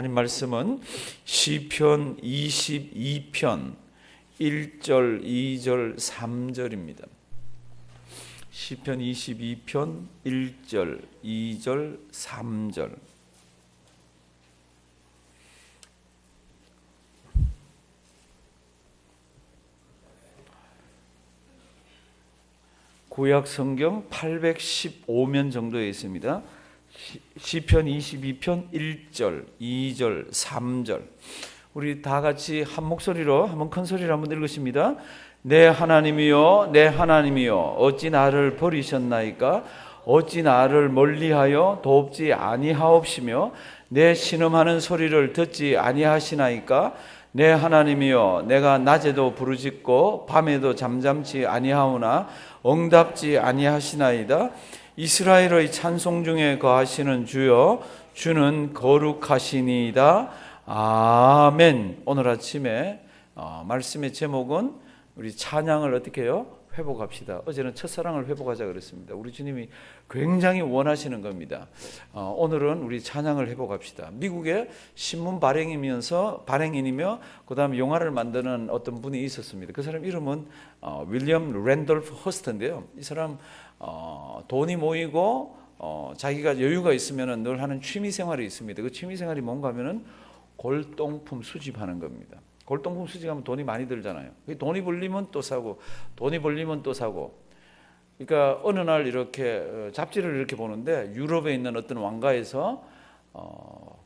하나님 말씀은 시편 22편 1절, 2절, 3절입니다. 시편 22편 1절, 2절, 3절. 구약 성경 815면 정도에 있습니다. 시편 22편 1절, 2절, 3절. 우리 다 같이 한 목소리로 한번 큰 소리로 한번 읽으십니다. 내 하나님이여, 내 하나님이여, 어찌 나를 버리셨나이까? 어찌 나를 멀리하여 돕지 아니하옵시며 내 신음하는 소리를 듣지 아니하시나이까? 내 하나님이여, 내가 낮에도 부르짖고 밤에도 잠잠치 아니하오나 응답지 아니하시나이다. 이스라엘의 찬송 중에 거하시는 주여, 주는 거룩하시니이다. 아멘. 오늘 아침에 말씀의 제목은 우리 찬양을 어떻게 해요? 회복합시다. 어제는 첫사랑을 회복하자 그랬습니다. 우리 주님이 굉장히 원하시는 겁니다. 오늘은 우리 찬양을 회복합시다. 미국에 신문 발행인이며 그 다음에 영화를 만드는 어떤 분이 있었습니다. 그 사람 이름은 윌리엄 랜돌프 허스트인데요. 이 사람 돈이 모이고 자기가 여유가 있으면 늘 하는 취미 생활이 있습니다. 그 취미 생활이 뭔가 하면은 골동품 수집하는 겁니다. 골동품 수집하면 돈이 많이 들잖아요. 돈이 벌리면 또 사고, 돈이 벌리면 또 사고. 그러니까 어느 날 이렇게 잡지를 이렇게 보는데 유럽에 있는 어떤 왕가에서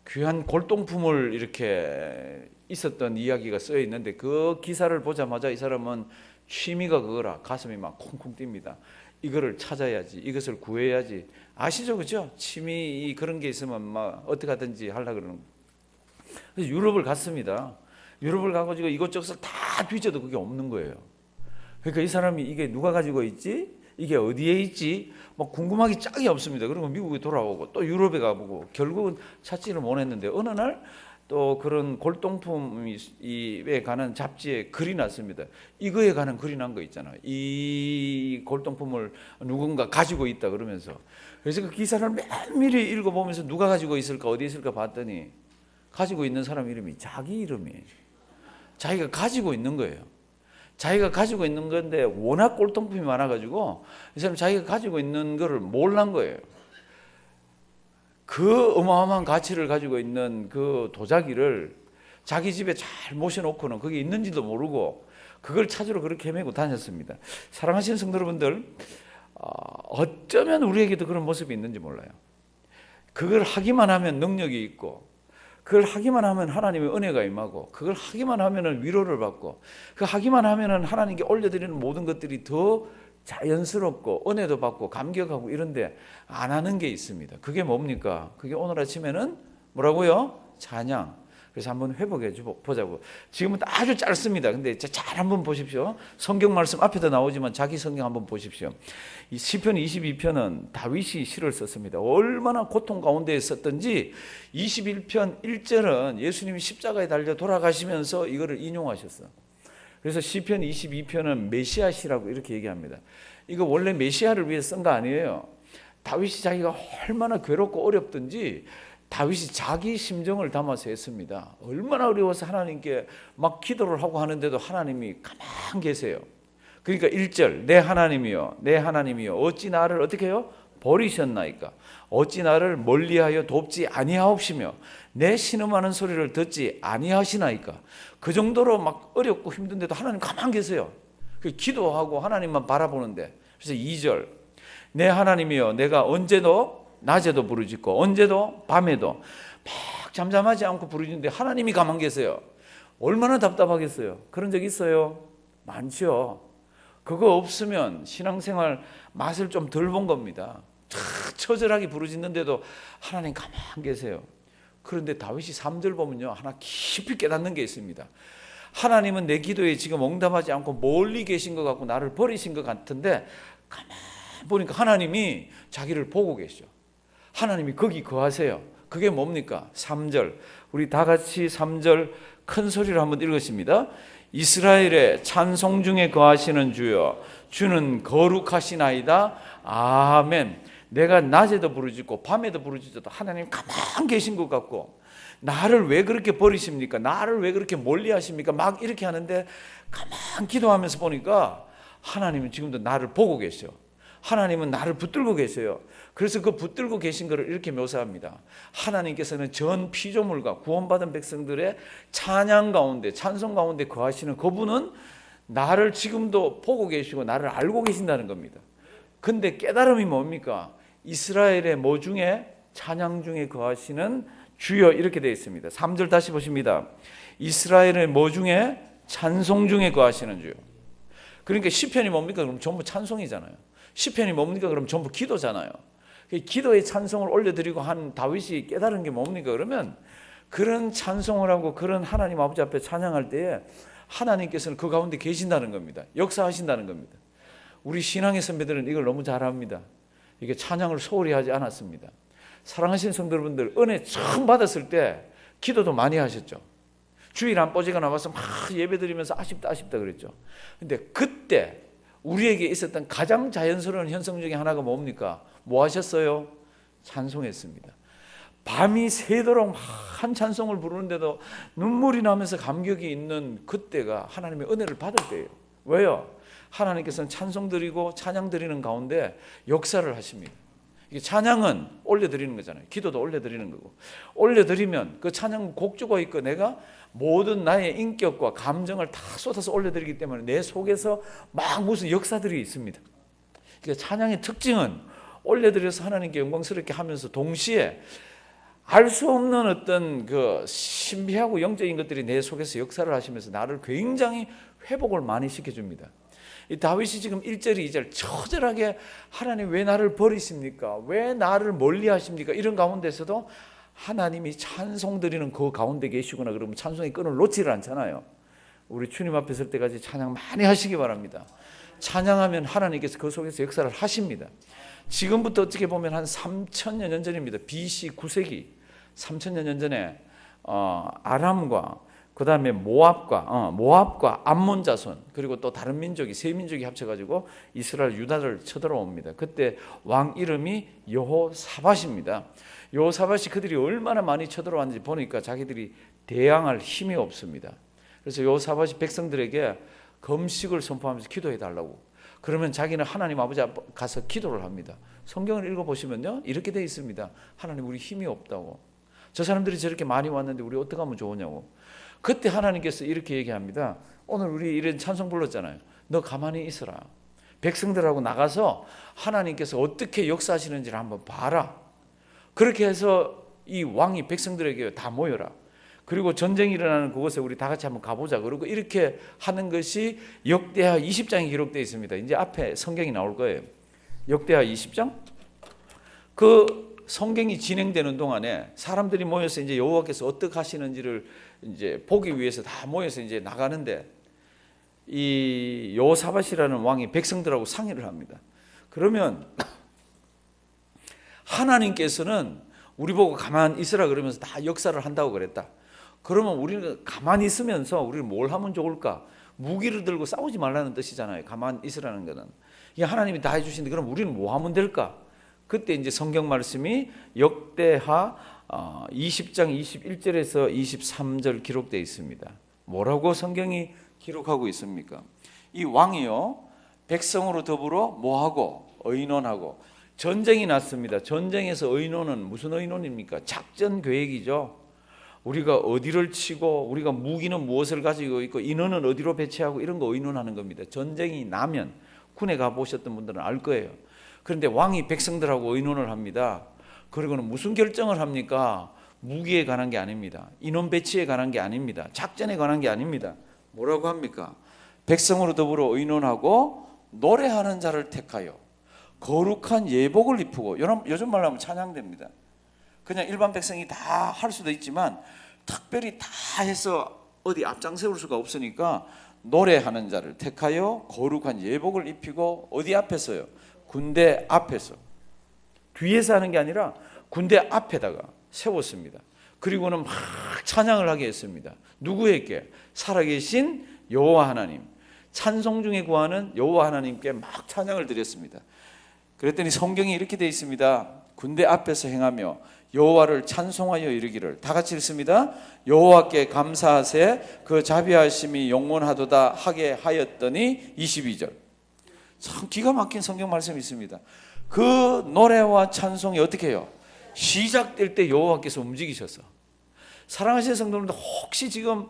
귀한 골동품을 이렇게 있었던 이야기가 쓰여 있는데 그 기사를 보자마자 이 사람은 취미가 그거라 가슴이 막 콩콩 뜁니다. 이거를 찾아야지, 이것을 구해야지. 아시죠, 그죠? 취미 그런 게 있으면 막 어떻게 하든지 하려고 그러는 거예요. 그래서 유럽을 갔습니다. 유럽을 가가지고 이것저것을 다 뒤져도 그게 없는 거예요. 그러니까 이 사람이 이게 누가 가지고 있지? 이게 어디에 있지? 막 궁금하기 짝이 없습니다. 그러면 미국에 돌아오고 또 유럽에 가보고 결국은 찾지를 못했는데 어느 날 또 그런 골동품에 관한 잡지에 글이 났습니다. 이거에 관한 글이 난 거 있잖아요. 이 골동품을 누군가 가지고 있다 그러면서. 그래서 그 기사를 면밀히 읽어보면서 누가 가지고 있을까 어디 있을까 봤더니 가지고 있는 사람 이름이 자기 이름이에요. 자기가 가지고 있는 거예요. 자기가 가지고 있는 건데 워낙 골동품이 많아가지고 이 사람 자기가 가지고 있는 거를 몰란 거예요. 그 어마어마한 가치를 가지고 있는 그 도자기를 자기 집에 잘 모셔놓고는 그게 있는지도 모르고 그걸 찾으러 그렇게 헤매고 다녔습니다. 사랑하시는 성도 여러분들, 어쩌면 우리에게도 그런 모습이 있는지 몰라요. 그걸 하기만 하면 능력이 있고 그걸 하기만 하면 하나님의 은혜가 임하고 그걸 하기만 하면 위로를 받고 그 하기만 하면 하나님께 올려드리는 모든 것들이 더 자연스럽고 은혜도 받고 감격하고 이런데 안 하는 게 있습니다. 그게 뭡니까? 그게 오늘 아침에는 뭐라고요? 찬양. 그래서 한번 회복해 보자고. 지금은 아주 짧습니다. 근데 잘 한번 보십시오. 성경 말씀 앞에도 나오지만 자기 성경 한번 보십시오. 이 시편 22편은 다윗이 시를 썼습니다. 얼마나 고통 가운데 썼던지 21편 1절은 예수님이 십자가에 달려 돌아가시면서 이거를 인용하셨어. 그래서 시편 22편은 메시아시라고 이렇게 얘기합니다. 이거 원래 메시아를 위해 쓴 거 아니에요. 다윗이 자기가 얼마나 괴롭고 어렵든지 다윗이 자기 심정을 담아서 했습니다. 얼마나 어려워서 하나님께 막 기도를 하고 하는데도 하나님이 가만 계세요. 그러니까 1절 내 하나님이여, 내 하나님이여, 어찌 나를 어떻게 해요? 버리셨나이까? 어찌 나를 멀리하여 돕지 아니하옵시며 내 신음하는 소리를 듣지 아니하시나이까? 그 정도로 막 어렵고 힘든데도 하나님 가만 계세요. 기도하고 하나님만 바라보는데. 그래서 2절 내 하나님이여, 내가 언제도 낮에도 부르짖고 언제도 밤에도 막 잠잠하지 않고 부르짖는데 하나님이 가만 계세요. 얼마나 답답하겠어요. 그런 적 있어요? 많죠. 그거 없으면 신앙생활 맛을 좀 덜 본 겁니다. 처절하게 부르짖는데도 하나님 가만 계세요. 그런데 다윗이 3절 보면요, 하나 깊이 깨닫는 게 있습니다. 하나님은 내 기도에 지금 응답하지 않고 멀리 계신 것 같고 나를 버리신 것 같은데 가만 보니까 하나님이 자기를 보고 계시죠. 하나님이 거기 거하세요. 그게 뭡니까? 3절. 우리 다 같이 3절 큰 소리로 한번 읽으십니다. 이스라엘의 찬송 중에 거하시는 주여, 주는 거룩하시나이다. 아멘. 내가 낮에도 부르짖고 밤에도 부르짖어도 하나님 가만 계신 것 같고 나를 왜 그렇게 버리십니까? 나를 왜 그렇게 멀리 하십니까? 막 이렇게 하는데 가만 기도하면서 보니까 하나님은 지금도 나를 보고 계셔. 하나님은 나를 붙들고 계세요. 그래서 그 붙들고 계신 것을 이렇게 묘사합니다. 하나님께서는 전 피조물과 구원받은 백성들의 찬양 가운데, 찬송 가운데 거하시는 그분은 나를 지금도 보고 계시고 나를 알고 계신다는 겁니다. 근데 깨달음이 뭡니까? 이스라엘의 뭐 중에? 찬양 중에 거하시는 주여, 이렇게 되어 있습니다. 3절 다시 보십니다. 이스라엘의 뭐 중에? 찬송 중에 거하시는 주여. 그러니까 시편이 뭡니까? 그럼 전부 찬송이잖아요. 시편이 뭡니까? 그럼 전부 기도잖아요. 기도의 찬송을 올려드리고 한 다윗이 깨달은 게 뭡니까? 그러면 그런 찬송을 하고 그런 하나님 아버지 앞에 찬양할 때에 하나님께서는 그 가운데 계신다는 겁니다. 역사하신다는 겁니다. 우리 신앙의 선배들은 이걸 너무 잘합니다. 이게 찬양을 소홀히 하지 않았습니다. 사랑하시는 성도 여러분들, 은혜 처음 받았을 때 기도도 많이 하셨죠. 주일 안 뽀지가 나와서 막 예배 드리면서 아쉽다 그랬죠. 근데 그때 우리에게 있었던 가장 자연스러운 현상 중에 하나가 뭡니까? 뭐 하셨어요? 찬송했습니다. 밤이 새도록 한 찬송을 부르는데도 눈물이 나면서 감격이 있는 그때가 하나님의 은혜를 받을 때예요. 왜요? 하나님께서는 찬송 드리고 찬양 드리는 가운데 역사를 하십니다. 이게 찬양은 올려드리는 거잖아요. 기도도 올려드리는 거고, 올려드리면 그 찬양 곡조가 있고 내가 모든 나의 인격과 감정을 다 쏟아서 올려드리기 때문에 내 속에서 막 무슨 역사들이 있습니다. 그러니까 찬양의 특징은 올려드려서 하나님께 영광스럽게 하면서 동시에 알 수 없는 어떤 그 신비하고 영적인 것들이 내 속에서 역사를 하시면서 나를 굉장히 회복을 많이 시켜줍니다. 이 다윗이 지금 1절, 2절 처절하게 하나님 왜 나를 버리십니까? 왜 나를 멀리 하십니까? 이런 가운데서도 하나님이 찬송 드리는 그 가운데 계시구나. 그러면 찬송의 끈을 놓지를 않잖아요. 우리 주님 앞에 설 때까지 찬양 많이 하시기 바랍니다. 찬양하면 하나님께서 그 속에서 역사를 하십니다. 지금부터 어떻게 보면 한 3,000여 년 전입니다. BC 9세기 3,000여 년 전에 아람과 그 다음에 모압과 암몬 자손, 그리고 또 다른 민족이, 세 민족이 합쳐가지고 이스라엘 유다를 쳐들어옵니다. 그때 왕 이름이 여호사밧입니다. 여호사밧이 그들이 얼마나 많이 쳐들어왔는지 보니까 자기들이 대항할 힘이 없습니다. 그래서 여호사밧이 백성들에게 금식을 선포하면서 기도해 달라고. 그러면 자기는 하나님 아버지 앞에 가서 기도를 합니다. 성경을 읽어보시면요, 이렇게 되어 있습니다. 하나님, 우리 힘이 없다고. 저 사람들이 저렇게 많이 왔는데 우리 어떻게 하면 좋으냐고. 그때 하나님께서 이렇게 얘기합니다. 오늘 우리 이런 찬송 불렀잖아요. 너 가만히 있어라. 백성들하고 나가서 하나님께서 어떻게 역사하시는지를 한번 봐라. 그렇게 해서 이 왕이 백성들에게 다 모여라. 그리고 전쟁이 일어나는 그곳에 우리 다 같이 한번 가보자. 그리고 이렇게 하는 것이 역대하 20장에 기록되어 있습니다. 이제 앞에 성경이 나올 거예요. 역대하 20장. 그 성경이 진행되는 동안에 사람들이 모여서 이제 여호와께서 어떻게 하시는지를 이제 보기 위해서 다 모여서 이제 나가는데, 이 여호사밧이라는 왕이 백성들하고 상의를 합니다. 그러면 하나님께서는 우리 보고 가만히 있으라 그러면서 다 역사를 한다고 그랬다. 그러면 우리는 가만히 있으면서 우리는 뭘 하면 좋을까? 무기를 들고 싸우지 말라는 뜻이잖아요. 가만히 있으라는 거는. 이게 하나님이 다 해주시는데 그럼 우리는 뭐 하면 될까? 그때 이제 성경 말씀이 역대하 20장 21절에서 23절 기록되어 있습니다. 뭐라고 성경이 기록하고 있습니까? 이 왕이요, 백성으로 더불어 뭐하고? 의논하고. 전쟁이 났습니다. 전쟁에서 의논은 무슨 의논입니까? 작전 계획이죠. 우리가 어디를 치고, 우리가 무기는 무엇을 가지고 있고, 인원은 어디로 배치하고, 이런 거 의논하는 겁니다. 전쟁이 나면 군에 가보셨던 분들은 알 거예요. 그런데 왕이 백성들하고 의논을 합니다. 그리고는 무슨 결정을 합니까? 무기에 관한 게 아닙니다. 인원 배치에 관한 게 아닙니다. 작전에 관한 게 아닙니다. 뭐라고 합니까? 백성으로 더불어 의논하고 노래하는 자를 택하여 거룩한 예복을 입히고, 요즘 말로 하면 찬양됩니다. 그냥 일반 백성이 다 할 수도 있지만 특별히 다 해서 어디 앞장세울 수가 없으니까 노래하는 자를 택하여 거룩한 예복을 입히고, 어디 앞에서요? 군대 앞에서. 뒤에서 하는 게 아니라 군대 앞에다가 세웠습니다. 그리고는 막 찬양을 하게 했습니다. 누구에게? 살아계신 여호와 하나님, 찬송 중에 구하는 여호와 하나님께 막 찬양을 드렸습니다. 그랬더니 성경이 이렇게 되어 있습니다. 군대 앞에서 행하며 여호와를 찬송하여 이르기를. 다 같이 읽습니다. 여호와께 감사하세 그 자비하심이 영원하도다 하게 하였더니 22절. 참 기가 막힌 성경 말씀이 있습니다. 그 노래와 찬송이 어떻게 해요? 시작될 때 여호와께서 움직이셔서. 사랑하시는 성도님들, 혹시 지금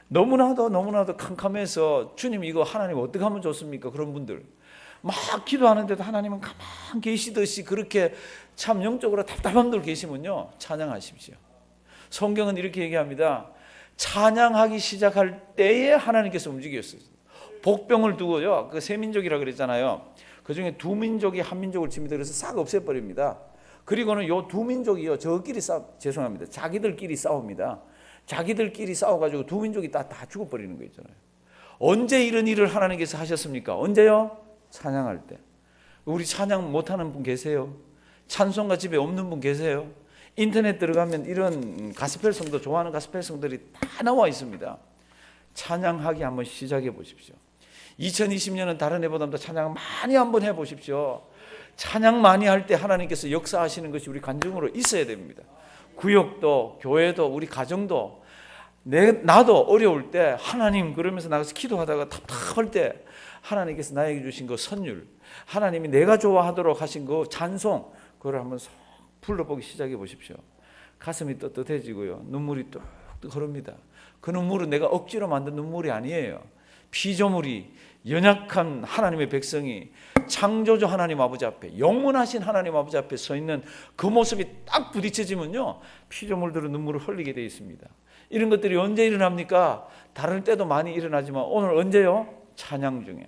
너무나도 캄캄해서 주님 이거 하나님 어떻게 하면 좋습니까? 그런 분들 막 기도하는데도 하나님은 가만 계시듯이 그렇게 참 영적으로 답답한 분들 계시면요, 찬양하십시오. 성경은 이렇게 얘기합니다. 찬양하기 시작할 때에 하나님께서 움직였어요. 복병을 두고요, 그 세 민족이라 그랬잖아요. 그 중에 두 민족이 한 민족을 칩니다. 그래서 싹 없애버립니다. 그리고는 요 두 민족이요, 죄송합니다. 자기들끼리 싸웁니다. 자기들끼리 싸워가지고 두 민족이 다 죽어버리는 거 있잖아요. 언제 이런 일을 하나님께서 하셨습니까? 언제요? 찬양할 때. 우리 찬양 못하는 분 계세요? 찬송가 집에 없는 분 계세요? 인터넷 들어가면 이런 가스펠 성도, 좋아하는 가스펠 성들이 다 나와 있습니다. 찬양하기 한번 시작해 보십시오. 2020년은 다른 해보다 찬양 많이 한번 해보십시오. 찬양 많이 할 때 하나님께서 역사하시는 것이 우리 간증으로 있어야 됩니다. 구역도, 교회도, 우리 가정도, 나도 어려울 때 하나님 그러면서 나가서 기도하다가 답답할 때 하나님께서 나에게 주신 그 선율, 하나님이 내가 좋아하도록 하신 그 찬송, 그걸 한번 쏙 불러보기 시작해 보십시오. 가슴이 떳떳해지고요, 눈물이 뚝뚝 흐릅니다. 그 눈물은 내가 억지로 만든 눈물이 아니에요. 피조물이, 연약한 하나님의 백성이 창조주 하나님 아버지 앞에, 영원하신 하나님 아버지 앞에 서 있는 그 모습이 딱 부딪혀지면요, 피조물들은 눈물을 흘리게 되어 있습니다. 이런 것들이 언제 일어납니까? 다른 때도 많이 일어나지만 오늘 언제요? 찬양 중에.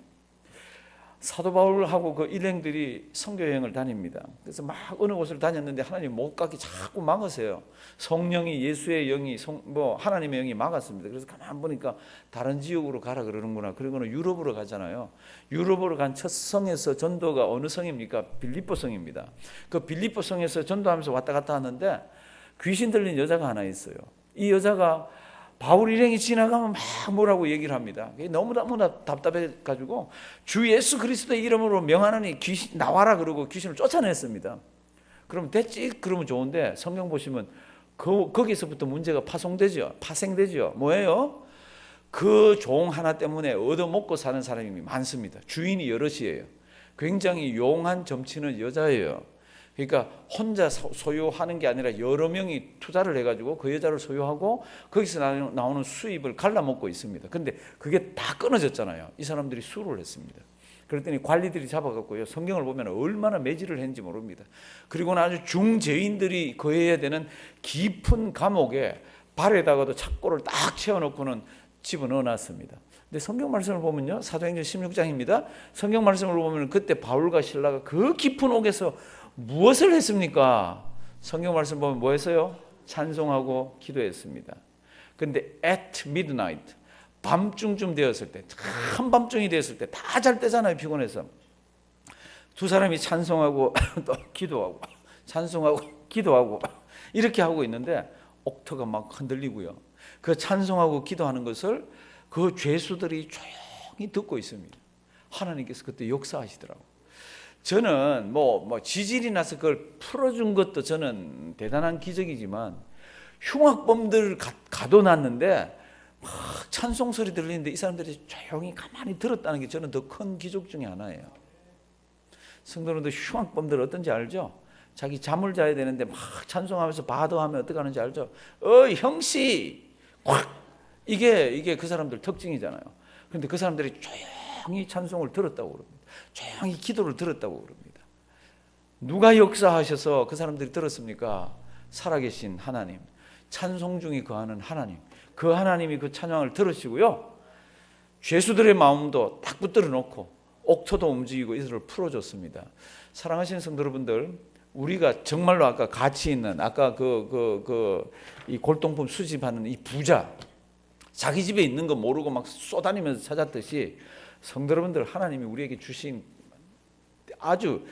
사도 바울하고 그 일행들이 선교 여행을 다닙니다. 그래서 막 어느 곳을 다녔는데 하나님 못 가게 자꾸 막으세요. 성령이, 예수의 영이, 하나님의 영이 막았습니다. 그래서 가만 보니까 다른 지역으로 가라 그러는구나. 그리고는 유럽으로 가잖아요. 유럽으로 간 첫 성에서 전도가 어느 성입니까? 빌립보 성입니다. 그 빌립보 성에서 전도하면서 왔다 갔다 하는데 귀신 들린 여자가 하나 있어요. 이 여자가 바울 일행이 지나가면 막 뭐라고 얘기를 합니다. 너무나 답답해가지고 주 예수 그리스도의 이름으로 명하노니 귀신 나와라 그러고 귀신을 쫓아냈습니다. 그럼 됐지? 그러면 좋은데 성경 보시면 거기서부터 문제가 파생되죠. 뭐예요? 그 종 하나 때문에 얻어먹고 사는 사람이 많습니다. 주인이 여럿이에요. 굉장히 용한 점치는 여자예요. 그러니까 혼자 소유하는 게 아니라 여러 명이 투자를 해가지고 그 여자를 소유하고 거기서 나오는 수입을 갈라먹고 있습니다. 그런데 그게 다 끊어졌잖아요. 이 사람들이 수를 했습니다. 그랬더니 관리들이 잡아갖고요, 성경을 보면 얼마나 매질을 했는지 모릅니다. 그리고는 아주 중죄인들이 거해야 되는 깊은 감옥에 발에다가도 착고를 딱 채워놓고는 집어넣어놨습니다. 근데 성경 말씀을 보면요, 사도행전 16장입니다. 성경 말씀을 보면 그때 바울과 실라가 그 깊은 옥에서 무엇을 했습니까? 성경 말씀 보면 뭐 했어요? 찬송하고 기도했습니다. 근데 at midnight, 밤중쯤 되었을 때, 한밤중이 되었을 때, 다 잘 때잖아요, 피곤해서. 두 사람이 찬송하고 또 기도하고, 찬송하고 기도하고 이렇게 하고 있는데 옥토가 막 흔들리고요. 그 찬송하고 기도하는 것을 그 죄수들이 조용히 듣고 있습니다. 하나님께서 그때 역사하시더라고요. 저는 뭐 지질이 나서 그걸 풀어준 것도 저는 대단한 기적이지만, 흉악범들 가둬놨는데 막 찬송 소리 들리는데 이 사람들이 조용히 가만히 들었다는 게 저는 더 큰 기적 중에 하나예요. 성도님들, 흉악범들 어떤지 알죠? 자기 잠을 자야 되는데 막 찬송하면서 바도하면 어떻게 하는지 알죠? 형씨! 이게 그 사람들 특징이잖아요. 그런데 그 사람들이 조용히 찬송을 들었다고 그럽니다. 조용히 기도를 들었다고 그럽니다. 누가 역사하셔서 그 사람들이 들었습니까? 살아계신 하나님, 찬송 중에 거하는 하나님, 그 하나님이 그 찬양을 들으시고요, 죄수들의 마음도 딱 붙들어 놓고 옥토도 움직이고 이들을 풀어줬습니다. 사랑하시는 성도 여러분들, 우리가 정말로 아까 가치 있는, 아까 이 골동품 수집하는 이 부자, 자기 집에 있는 거 모르고 막 쏘다니면서 찾았듯이 성도 여러분들, 하나님이 우리에게 주신 아주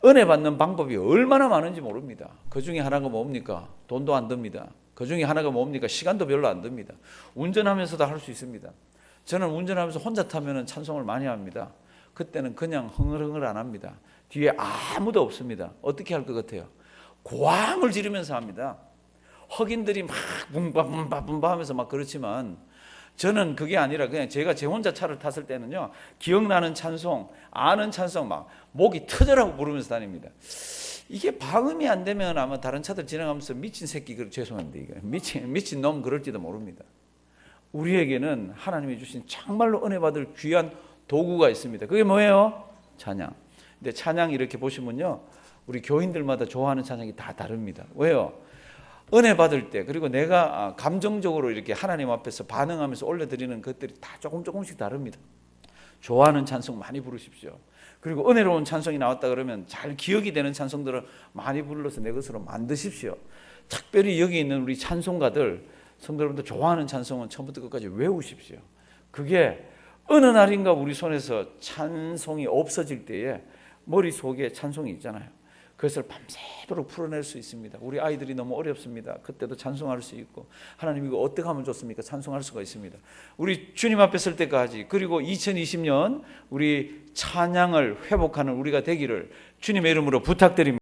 은혜 받는 방법이 얼마나 많은지 모릅니다. 그 중에 하나가 뭡니까? 돈도 안 듭니다. 그 중에 하나가 뭡니까? 시간도 별로 안 듭니다. 운전하면서도 할 수 있습니다. 저는 운전하면서 혼자 타면 찬송을 많이 합니다. 그때는 그냥 흥얼흥얼 안 합니다. 뒤에 아무도 없습니다. 어떻게 할 것 같아요? 고함을 지르면서 합니다. 흑인들이 막 붐바붐바 하면서 막 그렇지만 저는 그게 아니라 그냥 제가 제 혼자 차를 탔을 때는요, 기억나는 찬송, 아는 찬송 막 목이 터져라고 부르면서 다닙니다. 이게 방음이 안 되면 아마 다른 차들 지나가면서 미친 새끼, 죄송한데 이거 미친 놈 그럴지도 모릅니다. 우리에게는 하나님이 주신 정말로 은혜 받을 귀한 도구가 있습니다. 그게 뭐예요? 찬양. 근데 찬양 이렇게 보시면요, 우리 교인들마다 좋아하는 찬양이 다 다릅니다. 왜요? 은혜 받을 때, 그리고 내가 감정적으로 이렇게 하나님 앞에서 반응하면서 올려드리는 것들이 다 조금씩 다릅니다. 좋아하는 찬송 많이 부르십시오. 그리고 은혜로운 찬송이 나왔다 그러면 잘 기억이 되는 찬송들을 많이 불러서 내 것으로 만드십시오. 특별히 여기 있는 우리 찬송가들, 성도 여러분들 좋아하는 찬송은 처음부터 끝까지 외우십시오. 그게 어느 날인가 우리 손에서 찬송이 없어질 때에 머릿속에 찬송이 있잖아요. 그것을 밤새도록 풀어낼 수 있습니다. 우리 아이들이 너무 어렵습니다. 그때도 찬송할 수 있고, 하나님 이거 어떻게 하면 좋습니까? 찬송할 수가 있습니다. 우리 주님 앞에 설 때까지, 그리고 2020년 우리 찬양을 회복하는 우리가 되기를 주님의 이름으로 부탁드립니다.